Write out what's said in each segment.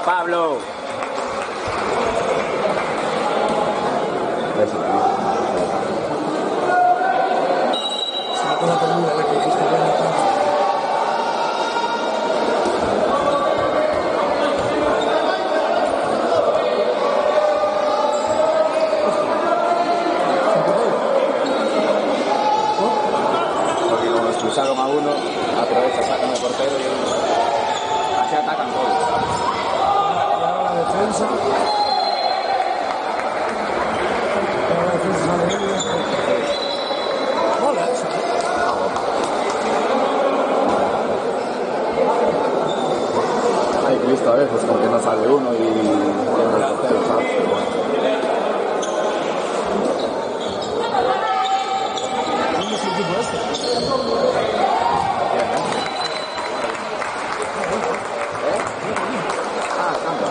Pablo. Hay que visto a veces porque no sale uno y el portero, ¿sabes? ¿Dónde es el tipo este? Ah, cambia.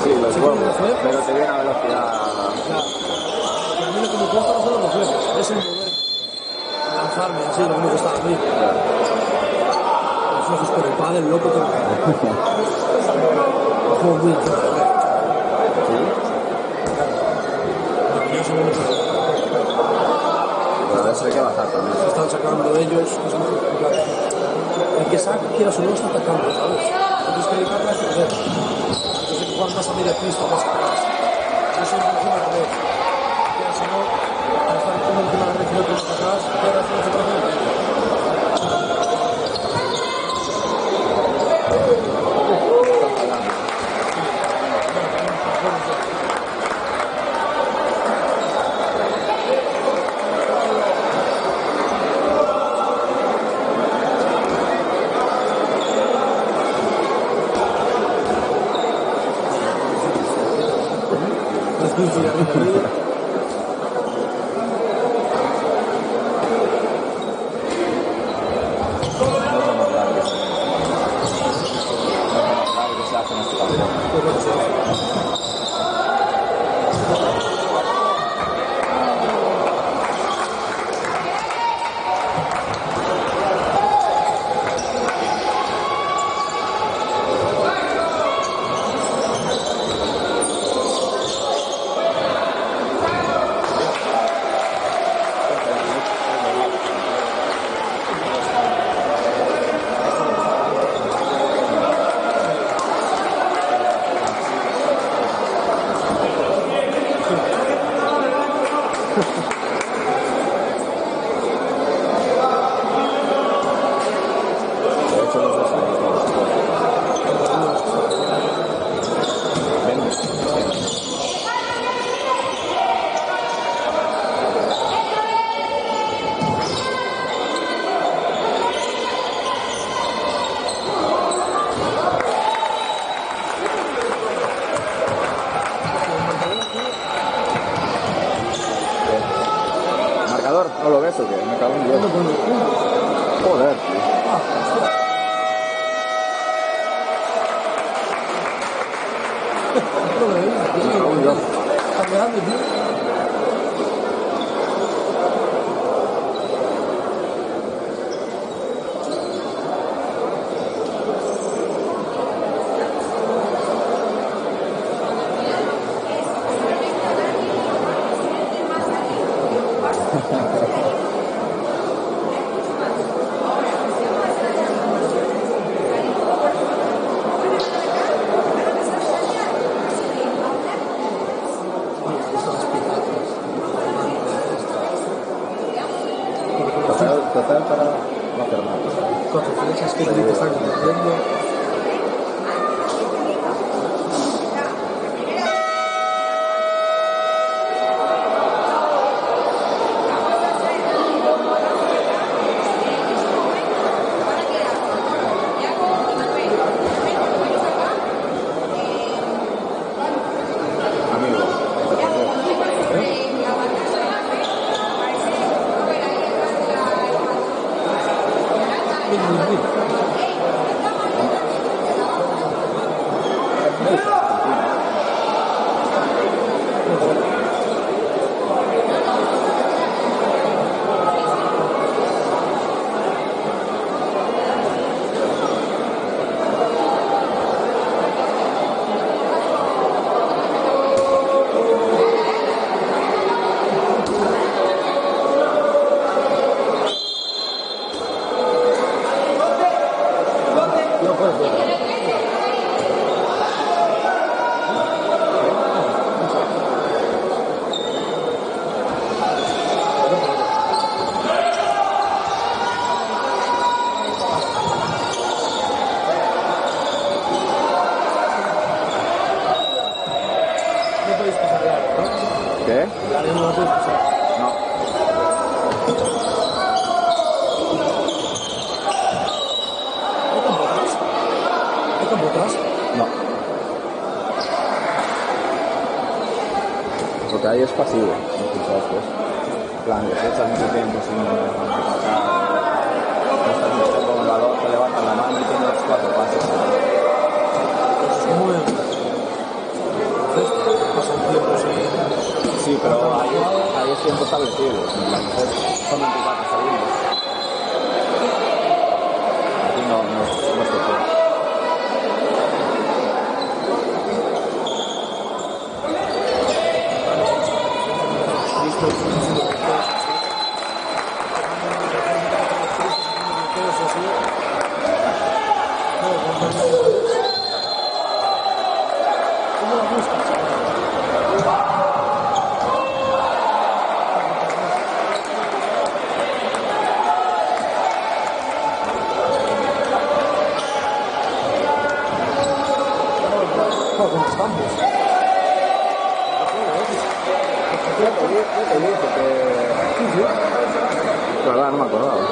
Sí, los huevos, pero te viene a velocidad. A mí lo que me cuesta no son los huevos, es el mover, lanzarme, así, lo que me cuesta a mí. Los ojos por el pádel, loco, que lo juego muy encima de mí. Yo soy mucho. Pero eso hay que bajar también. Se están sacando ellos, el que saca, quieras o no, está atacando, ¿sabes? Tienes que dedicarle a defender. Entonces hay que jugar más a media pista, más atrás. Yo siempre encima de la red. Quieras o no, al estar uno encima de la red y otro más atrás, quieras hacer ese trabajo de medio. ¿No lo ves o qué? Me cago en Dios. Joder, tío. No lo veis. Está grande, tío. Total para no hacer nada. 4 flechas que te están conociendo. ¿Qué? La arena no la puedes pasar. No. ¿Hay campo atrás? No. Porque ahí es pasivo, no pulsas, pues. En plan, que si echas mucho tiempo sin pasar, no estás mucho con el balón, te levantas la mano y tienes 4 pases. Pues es como el... Entonces, pasa un tiempo sin... Sí, pero ahí es tiempo establecido. En plan, son 24 segundos. Aquí no es tiempo. La verdad, no me acordaba.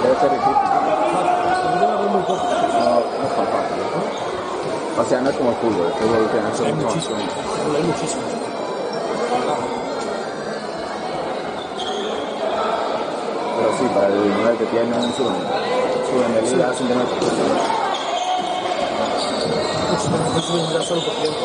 Debe ser difícil. No es tan fácil. O sea, no es como el fútbol tiene mucho Hay más. muchísimo. Hay muchísimo. pero sí, para el nivel que tienen, suben de liga sin tener presión. No suben ya solo por tiempo.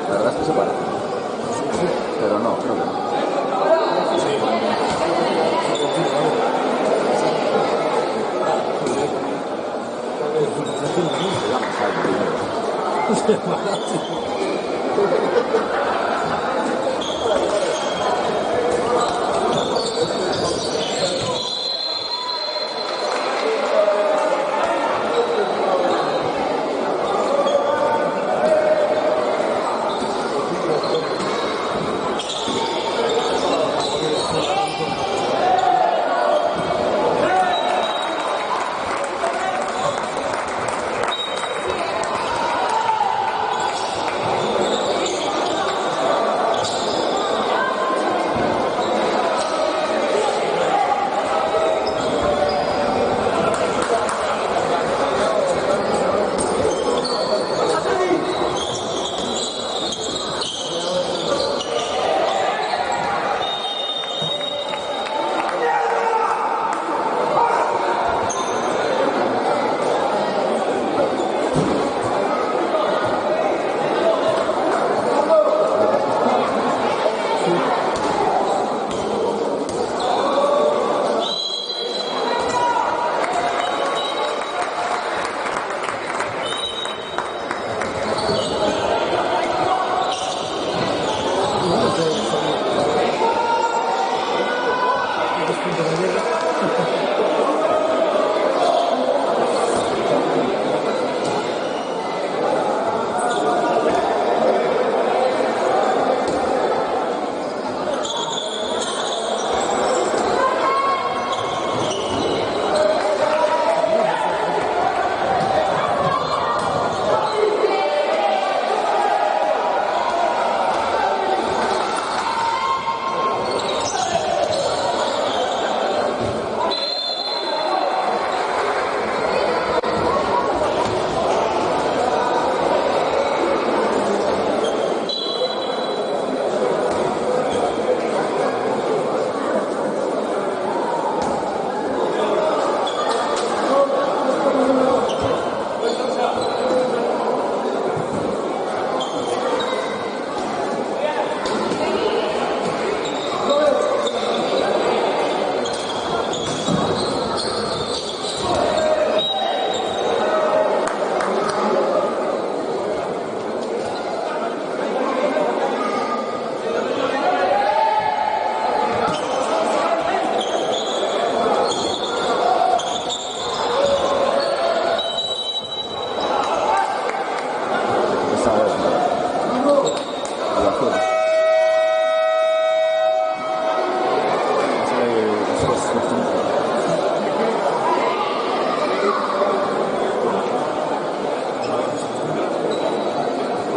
La verdad es que se parece. Pero no, creo que no. Se llama Sal primero.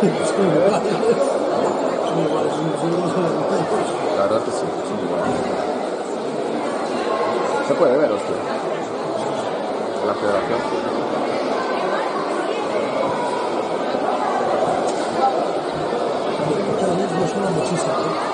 Es como igual. Son iguales, La verdad que sí, son iguales. Se puede ver, hostia. La federación. Cada vez me suena muchísimo, ¿eh?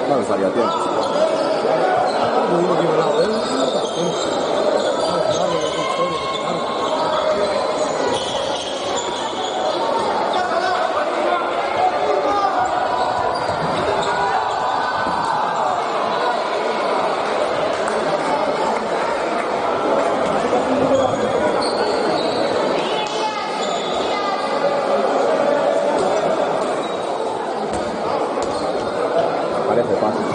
No les daría tiempo. Parece fácil.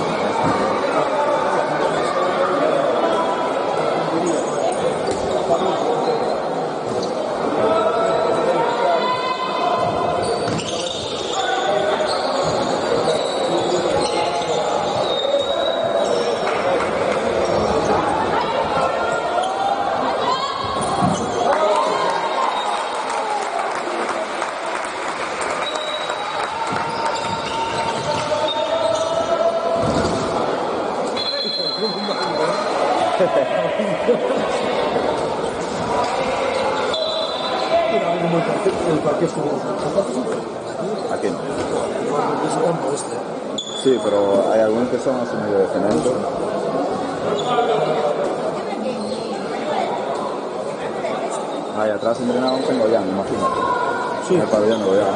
¿A quién? Sí, pero hay algunos que son así medio de cemento. Ahí atrás entrenado en Goyán, imagínate. Sí. En el pabellón de Goyán.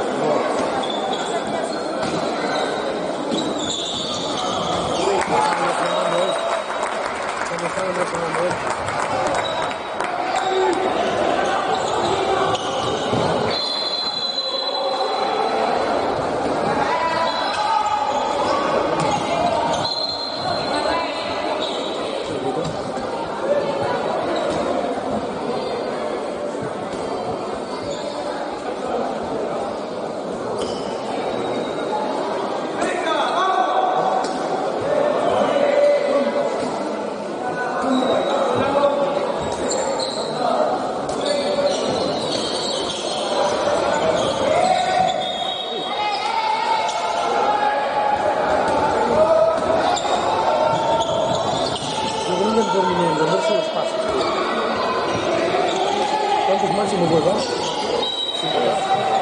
¿Cuántos máximos vuelvas? Sí,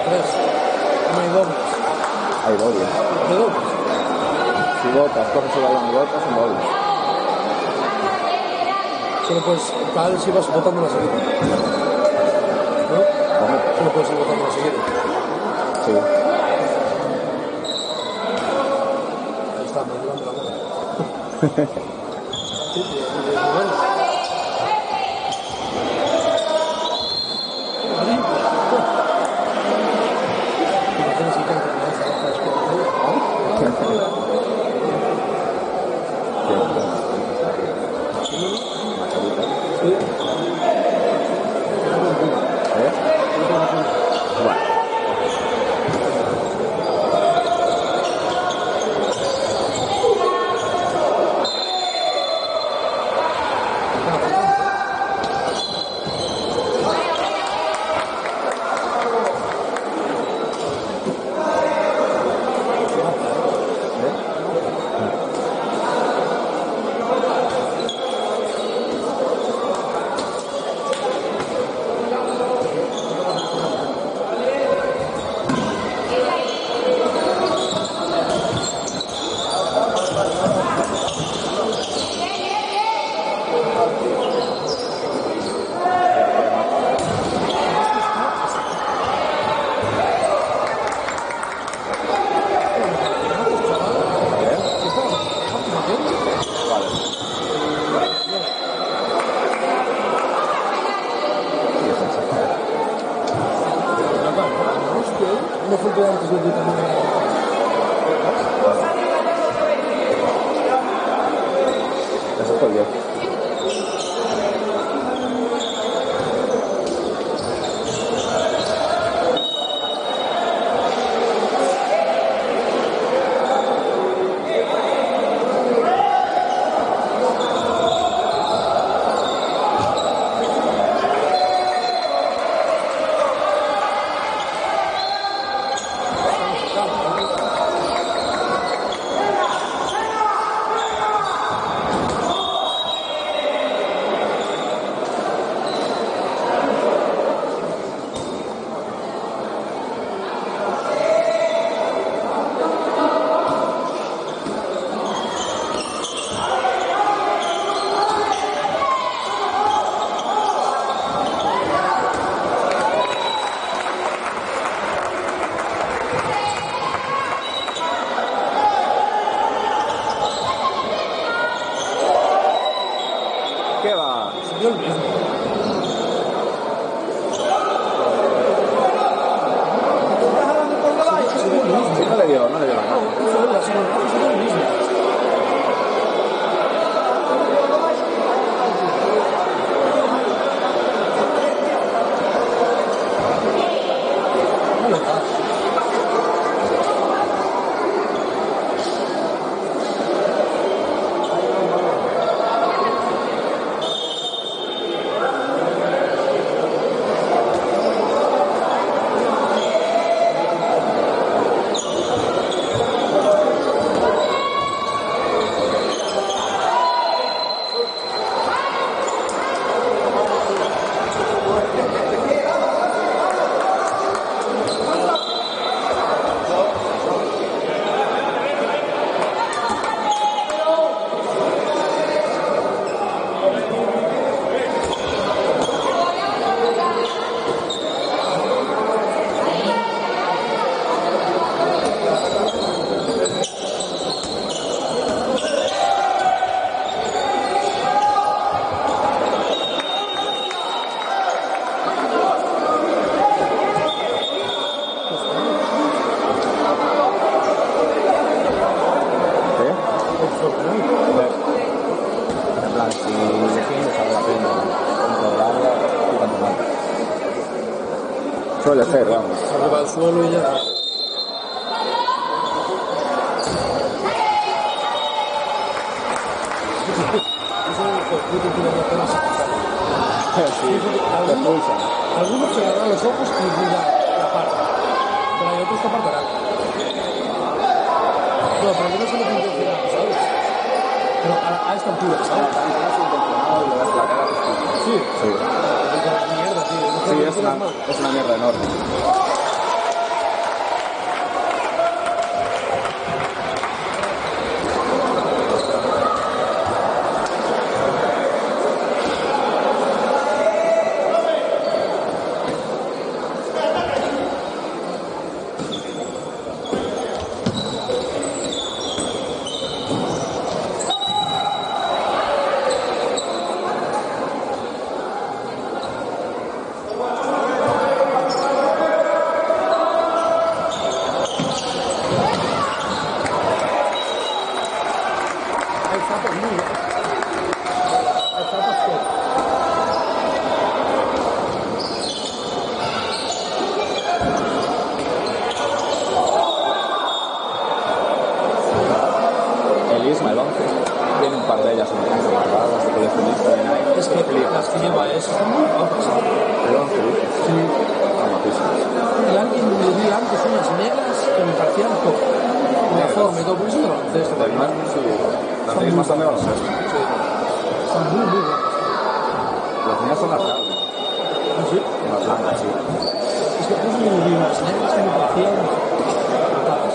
tres. No hay dobles. Hay dobles. ¿Hay dobles? Si botas, coges el balón y botas, son dobles. Solo puedes tal si vas botando la seguida. ¿No? ¿Cómo? Solo puedes ir botando la seguida. Sí. Sí, bueno. No fue que antes de también. Eso fue bien. ¿Qué va? Yo el mismo. Sí, no le dio la gana. Fue el mismo. En plan, si defiendes vale la pena controlarla y tanto más. Suele ser, vamos. Se arriba al suelo y ya. Sí, te pulsan. Algunos se agarran los ojos y la parte. Pero hay otros que apartarán. No, pero yo no sé lo que intencional, ¿sabes? Pero a esta altura, ¿sabes? También es intencionado y le das la cara a tus pulsos. Sí. Sí. Mierda, tío. No sé Sí, qué es tiras mal. una mierda enorme. forma y todo, porque son de baloncesto. Además, sí, las niñas más son de baloncesto. Sí. Están muy guapas. Las niñas son las largas. ¿Ah, sí? Las blancas, sí. Es que no son muy vivas, negras que me parecían brutales.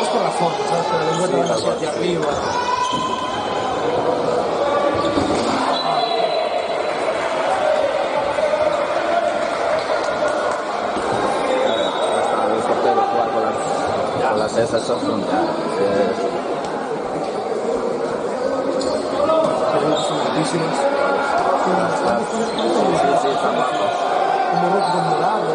Es por la forma, ¿sabes? Pero la lengüeta van así hacia arriba. Hasta los porteros jugar con las esas son ya. Son altísimas. Sí, están guapas. Como rojo con dorado.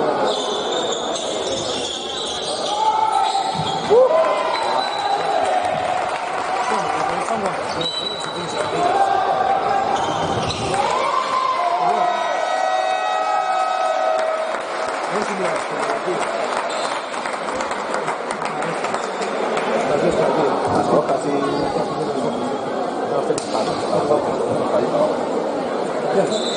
Están guapas, ¿no? Si tienes zapatillas. A ver si miras por aquí. Las de esta aquí. Las rojas y Ya está.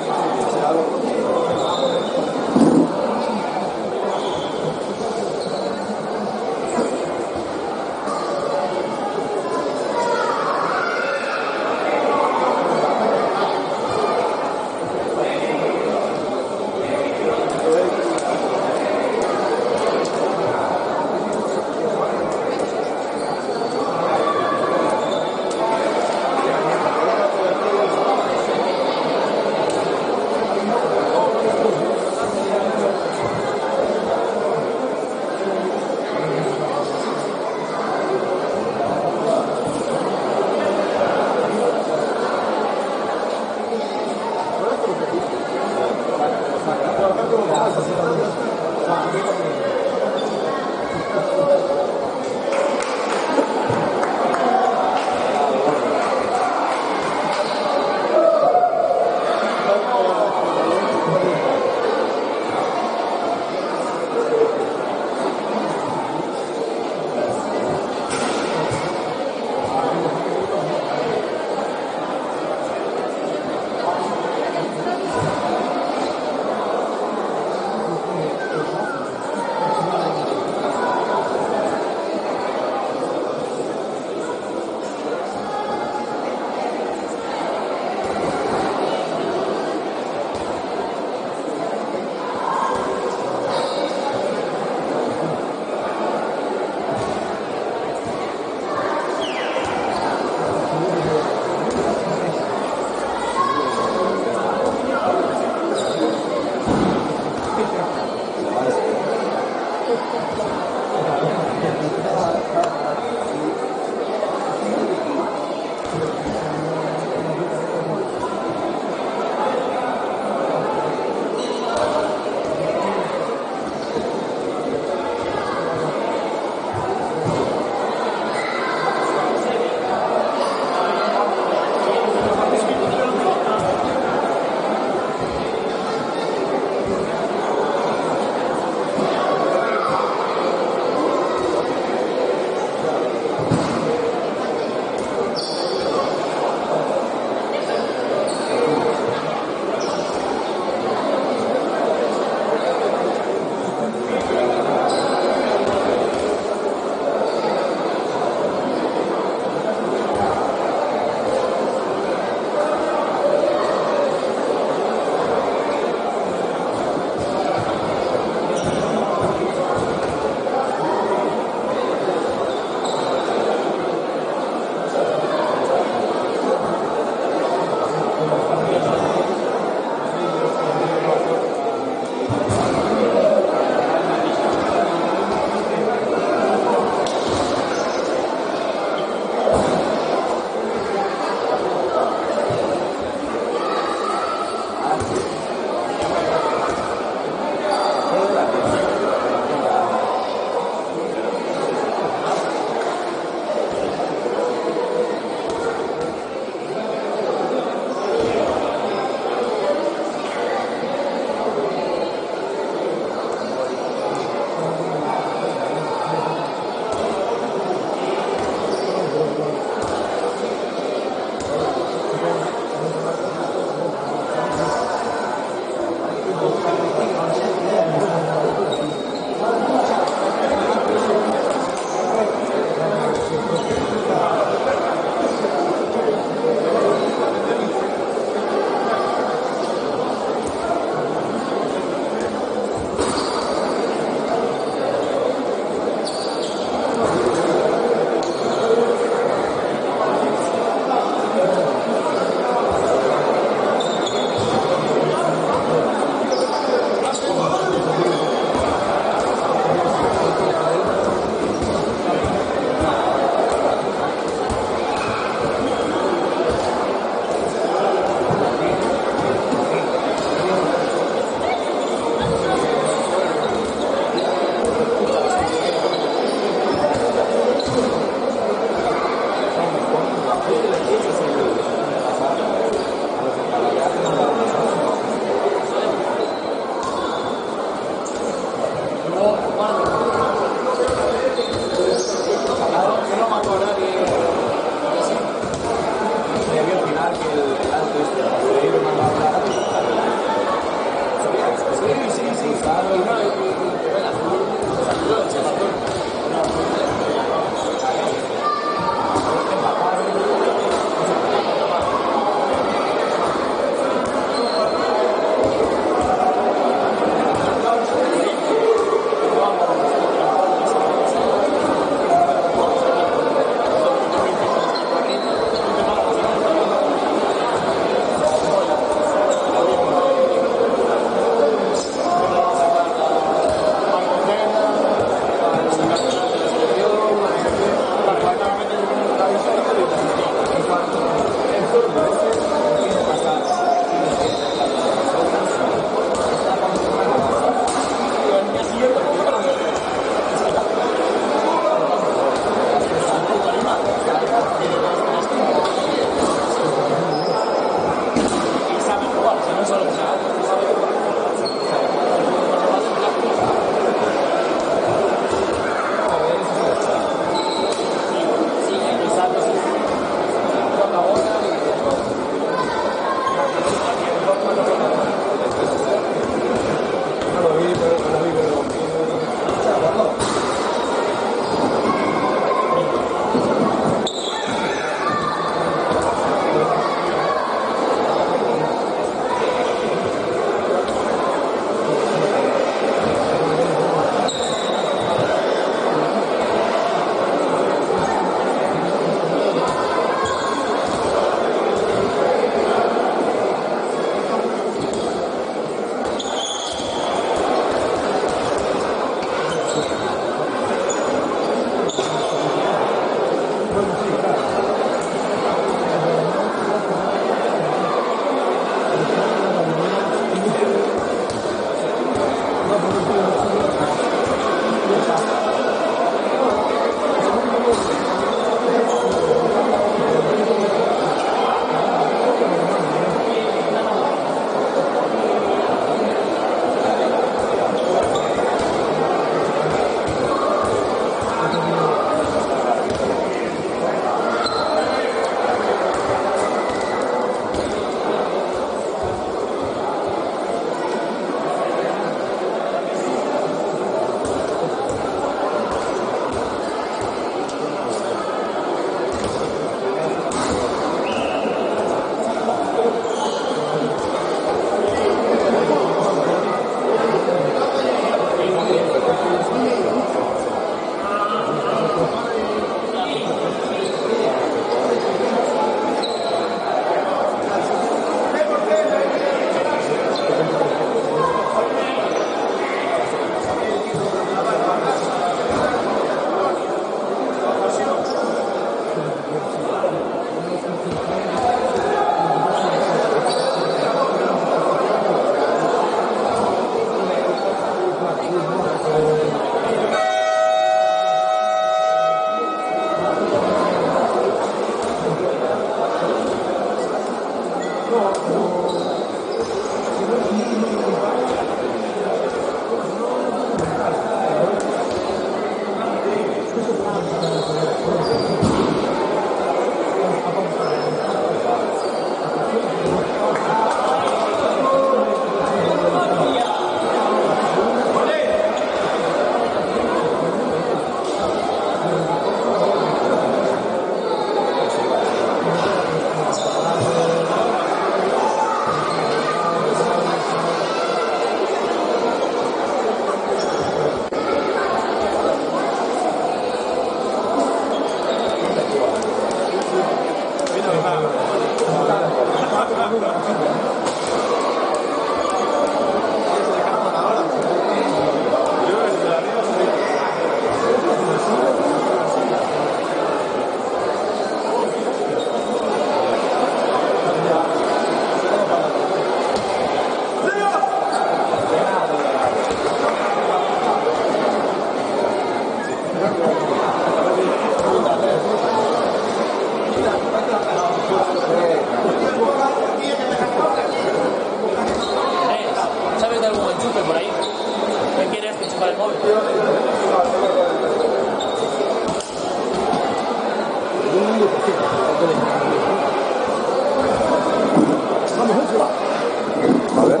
A ver.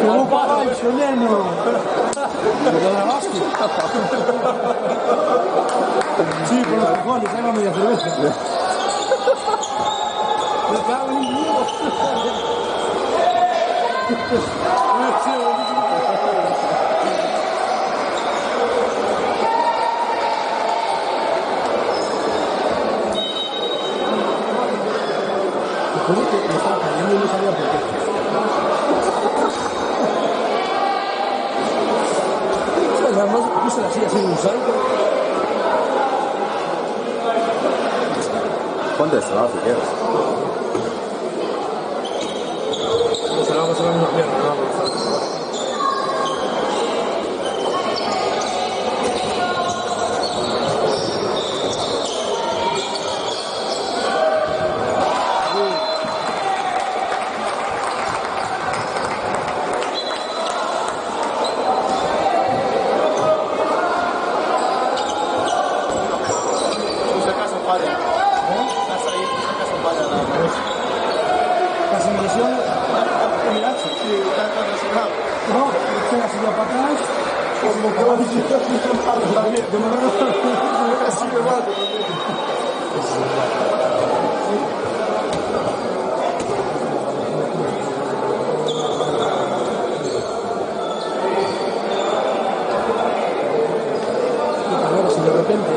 ¿Cómo para el chileno? ¿Pero de básquet? Sí, por los cojones, traigo media cerveza. Me cago en Dios. ¿Cómo que me estaba cayendo y no sabía por qué? Además, puse la silla sin un salto. Ponte esto, ¿no? Si quieres. No se la vamos a ver una mierda, no. Casi me lesiono. No, estoy así para atrás. Como que va a decir que me veo así de rato. Ahora, si de repente.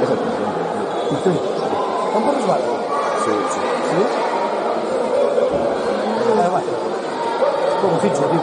Eso funciona. ¿Cuánto resbala? Sí, sí. ¿Sí? Además, como ficho, tío.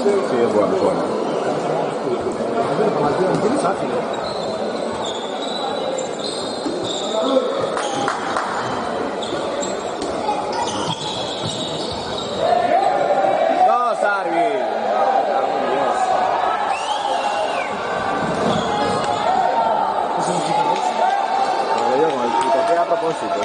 Sí, es bueno, bueno. ¡Dos, Arby! Pero yo con el picotea a propósito.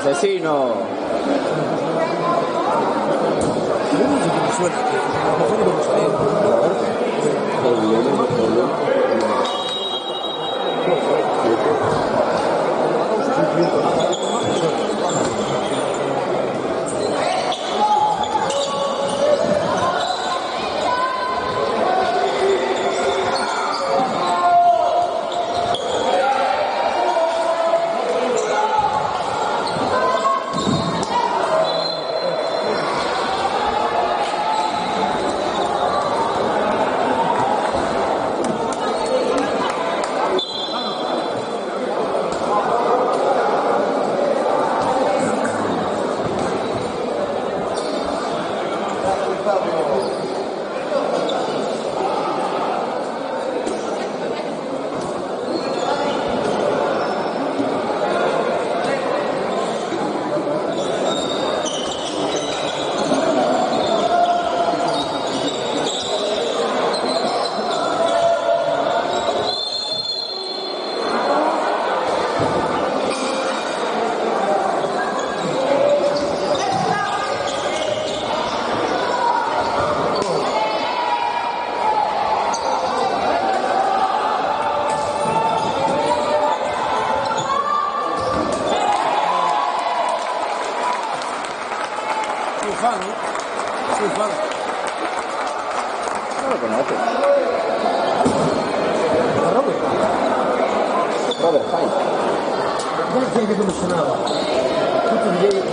¡Asesino! No lo conoces. Robert Hyde. ¿Quién tiene que solucionaba? Tú tendrías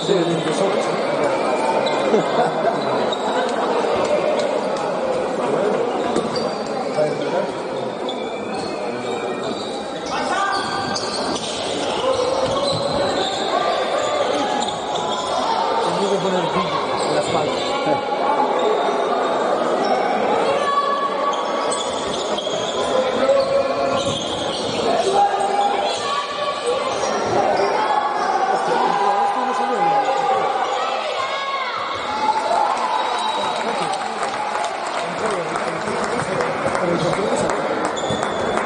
de impresores, tenía que poner brillo en la espalda.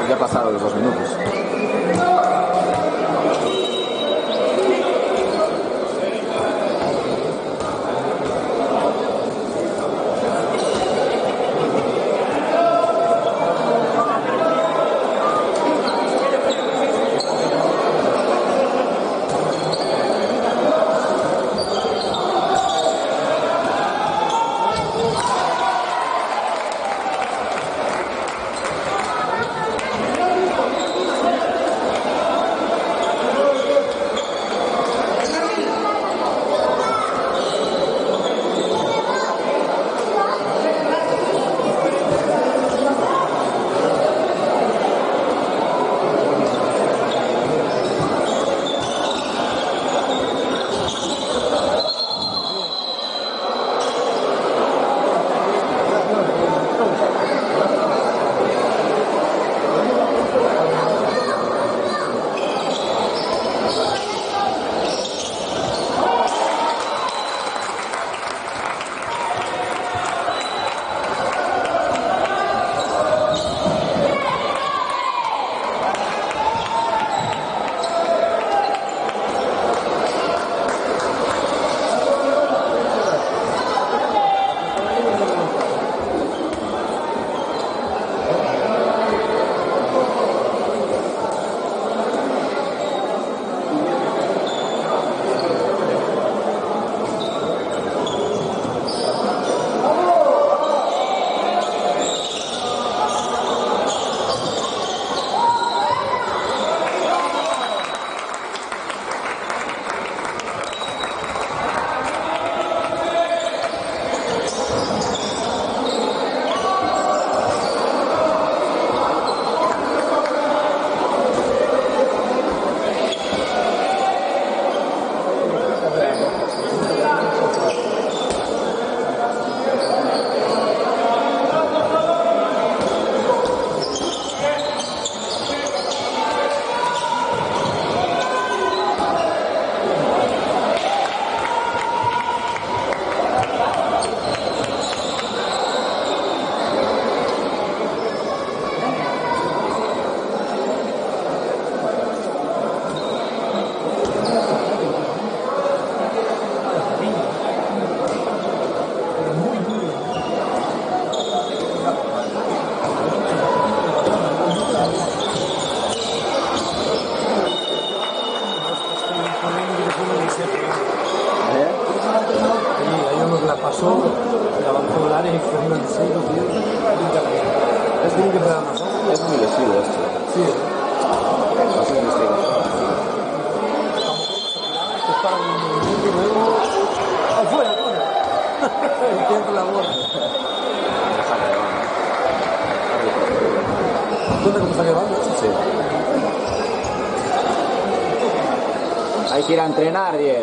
Ya pasaron los 2 minutos. pasó, le avanzó el área y fue un ensayo, tío. Es bien que me da más. Es muy lesivo esto. Sí. Pasó investigación. Que para el movimiento y luego. ¡Afuera, coño! El tiempo la bola. ¿Dónde cómo está quedando? Sí. Hay que ir a entrenar, 10.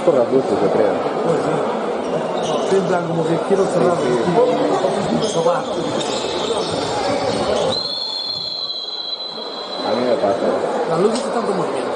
por las luces, yo creo. Pues sí. Estoy en plan, como que quiero cerrar el sobar. A mí me pasa. Las luces están como movimiento.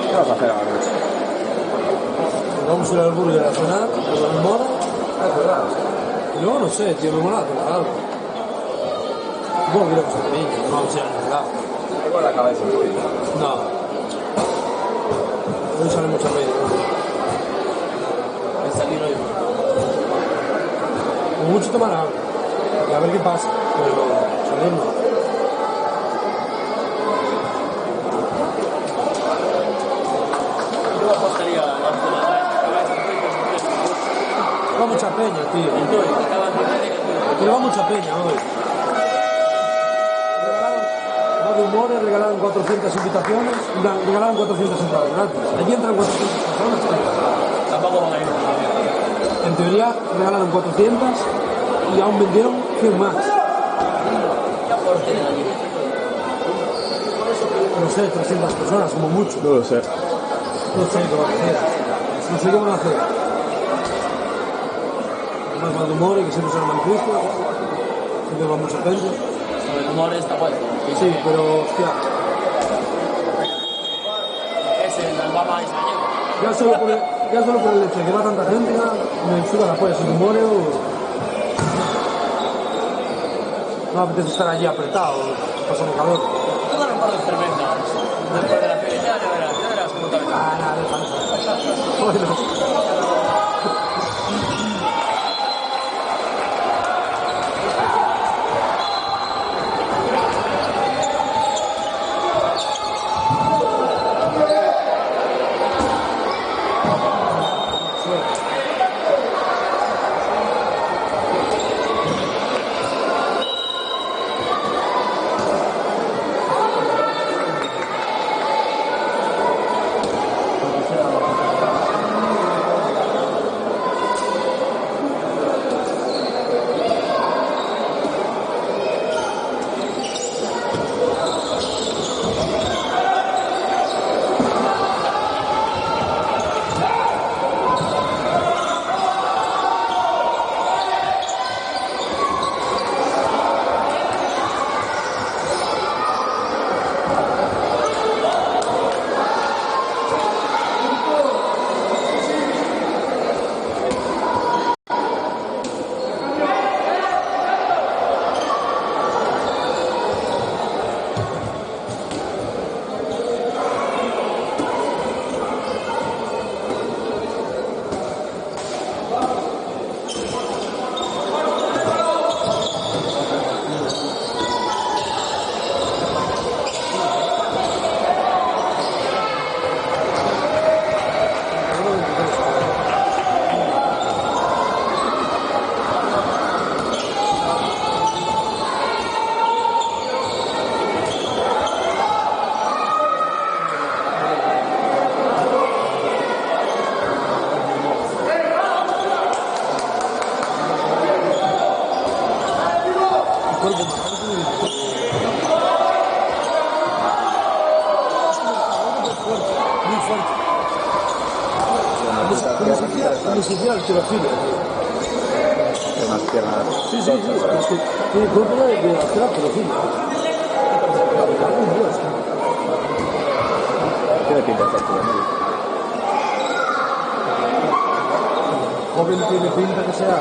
¿Qué vas a hacer ahora? Vamos a ir al burger a cenar, pero me mola. Y luego no sé, tío, me mola tocar algo. Supongo que iremos a Sevilla, no vamos a ir a ningún lado. Tengo la cabeza tuya. No. Hoy salimos a reír, ¿no? El salir hoy. Como mucho tomar algo. Y a ver qué pasa. Pero salir no. Va mucha peña, tío. Pero va mucha peña hoy. De humores regalaron 400 invitaciones, regalaron 400 entradas gratis. Allí entran 400 personas. Tampoco van a ir. En teoría regalaron 400 y aún vendieron 100 más. No sé, 300 personas, como mucho. No lo sé. No sé qué van a hacer. No sé qué van a hacer. Más mal de humor y que siempre son manifiesto. Siempre va mucha gente. El humor está bueno. Sí, pero hostia. Es el Obama israelí. Ya solo por el hecho de que va tanta gente, ya me suda la polla sin humor o... No me apetece estar allí apretado, pasando calor. Tomar un par de cervezas después de la feria. Ya verás cómo te ves. Nada, déjalo. Bueno. Como si hiciera el tirocilio. Unas piernas. Sí, sí, sí. Es que tiene culpa de hacer el tirocilio. Tiene pinta de ser juvenil. Joven tiene pinta que sea.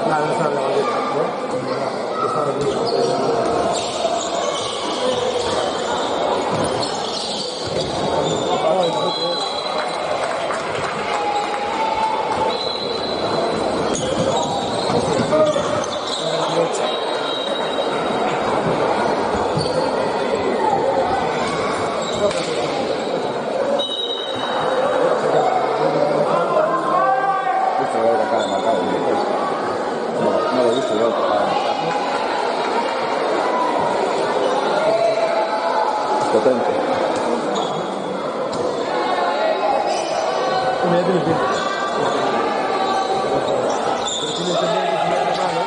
Nada, no está en la bandera, ¿no? Está en el mismo. Potente. Como ya tiene pinta. Pero tiene que entender que tiene que malo.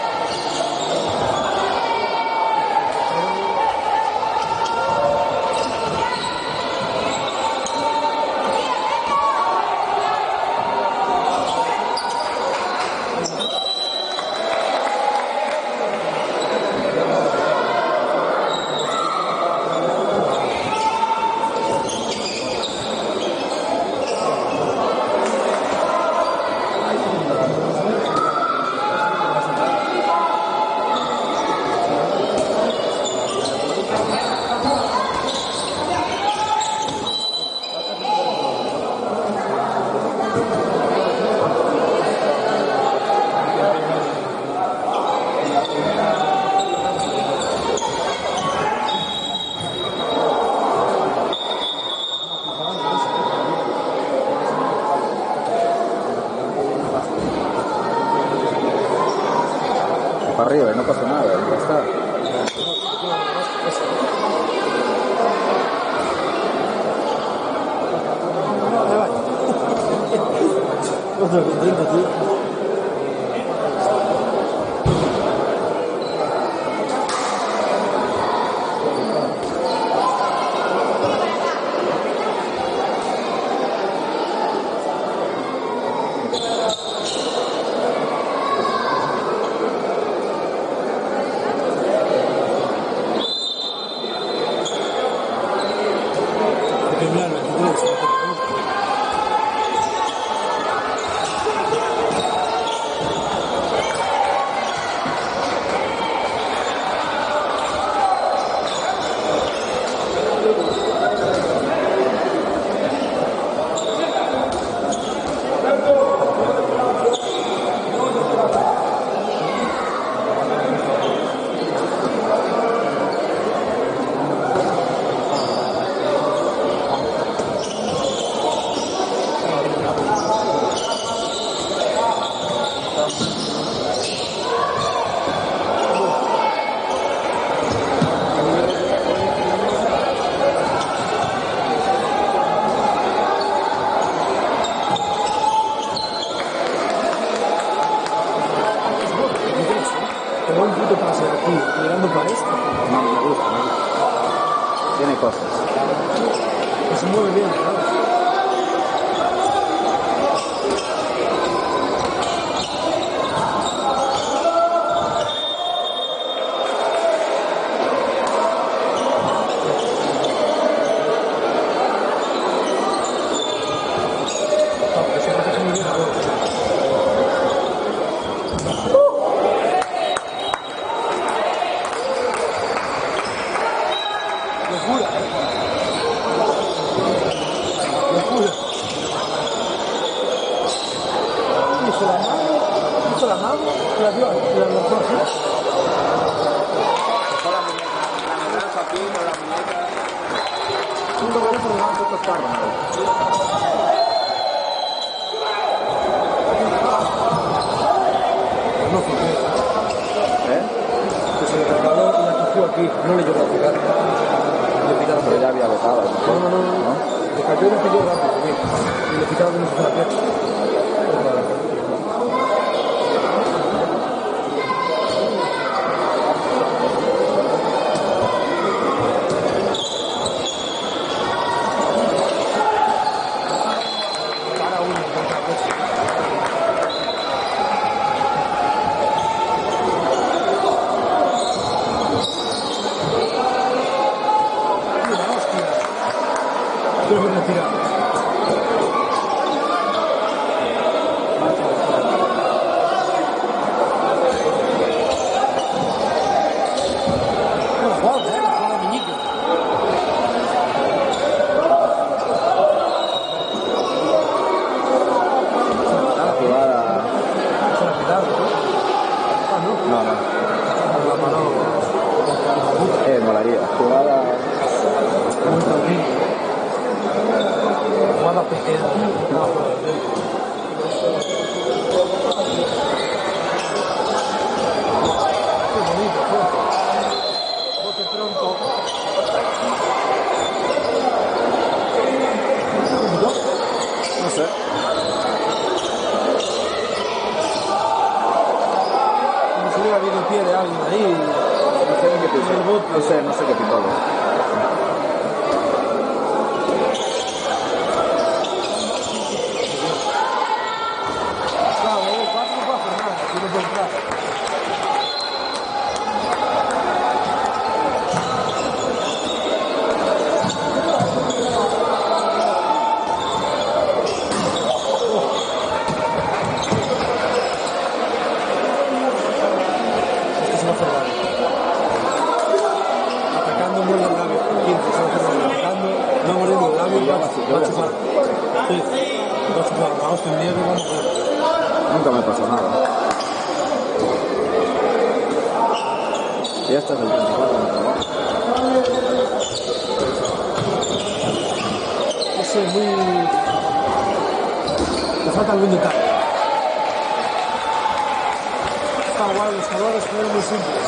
Para arriba, no pasa nada, ya está. Otro contento, tío. Tengo un puto pase aquí, mirando para esto. No, me gusta, me gusta. Tiene cosas. Que se mueve bien, ¿sabes? Hizo la mano, la dio, la lanzó así. Dejó la muñeca aquí con la muñeca. Un doblete de lanzó otro carro. No fue bien. Que se le resbaló y la cogió aquí, no le llegó a pegar. Le pitaron, Pero ya había vetado. no. Le cayó y le pilló rápido, y le pitaron de la pierna. Qué bonito, Jorge. Bote pronto. No sé. Como si hubiera habido pie de alguien ahí. No sé qué pitó. No sé qué pitó. Claro, el 4 no puede hacer nada, si no puede entrar. Esto se va a hacer daño. Atacando muerde el labio. 15 se va a hacer daño. Atacando, no mordiendo el labio, va a chupar. Sí, va a chupar. La hostia en nieve, va a morder. Nunca me pasó nada. Y este es el 34 de trabajo. Ese es muy... Le falta algún detalle. Está guay, los colores fueron muy simples.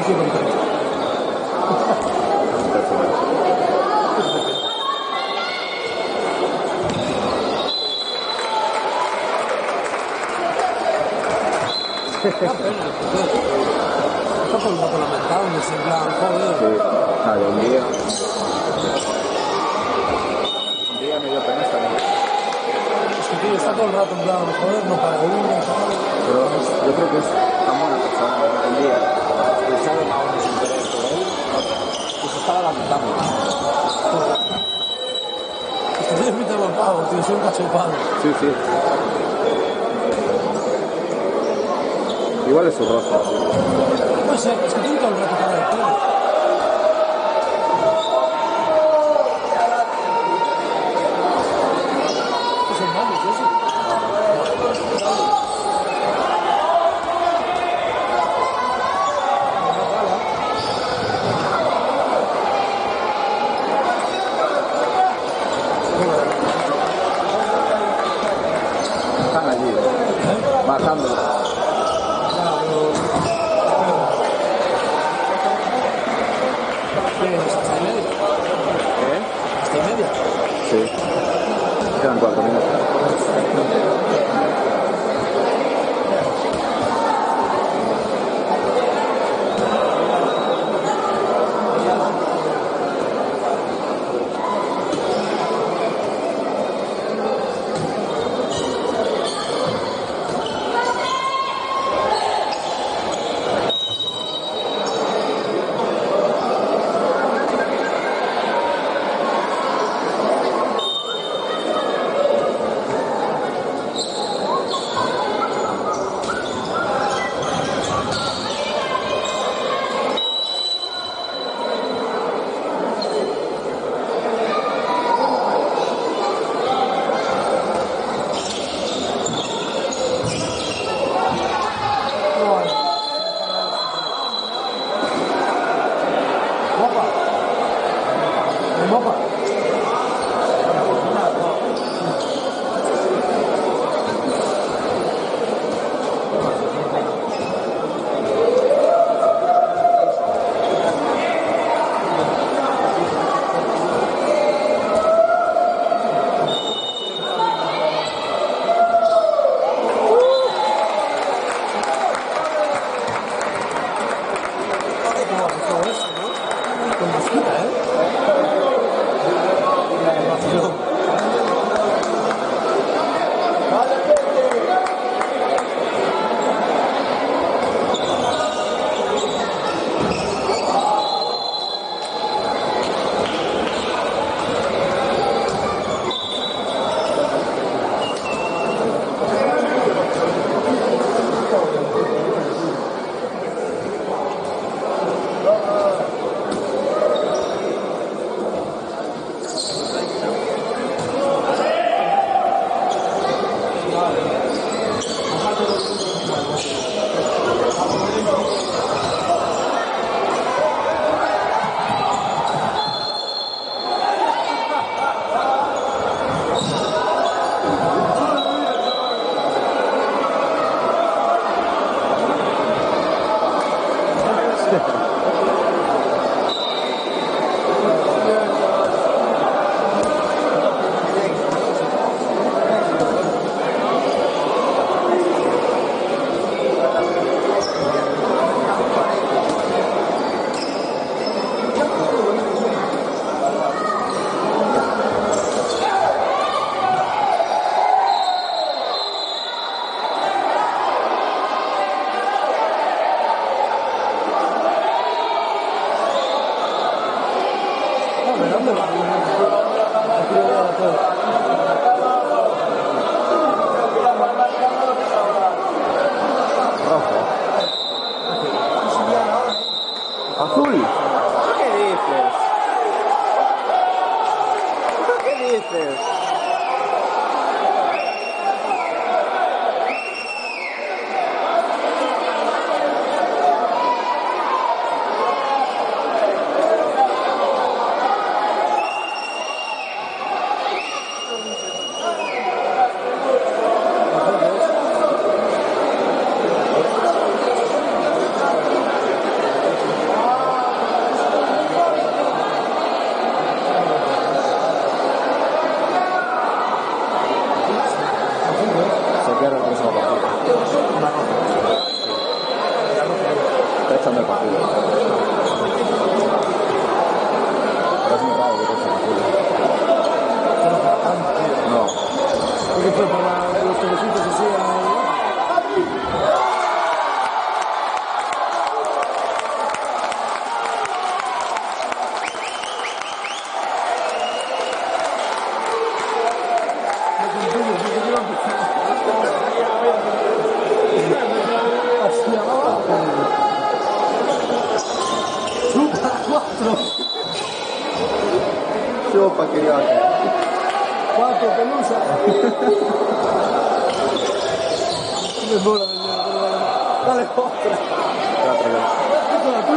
Estoy contento. Está por lo lamentable, en plan, joder. Sí, vale, un día me dio pena esta noche. Es que tío, está todo el rato en plan, joder, no para uno, tal. Pero yo creo que es tan buena persona. Un día expulsaron a uno sin querer por él y se estaba lamentando. Este tío es mi tema pavo, tío, soy un cachopado. Sí, sí. Igual es su rostro. No sé, es que tiene todo el rato cara de pelo. ¿Qué son malos, eso? Están allí, bajando. ¿Hasta y media? ¿Eh? ¿Hasta y media? Sí. Quedan 4 minutos. Rojo. Azul. ¿Qué dices? ¿Qué dices? Se pierde el próximo partido. Está echando el partido. Pero es muy raro que coja azul. No. ¿Y qué fue para los telecitos así? Chupa, que iba a caer. 4 pelusas. Me mola, dale otra. Otra vez.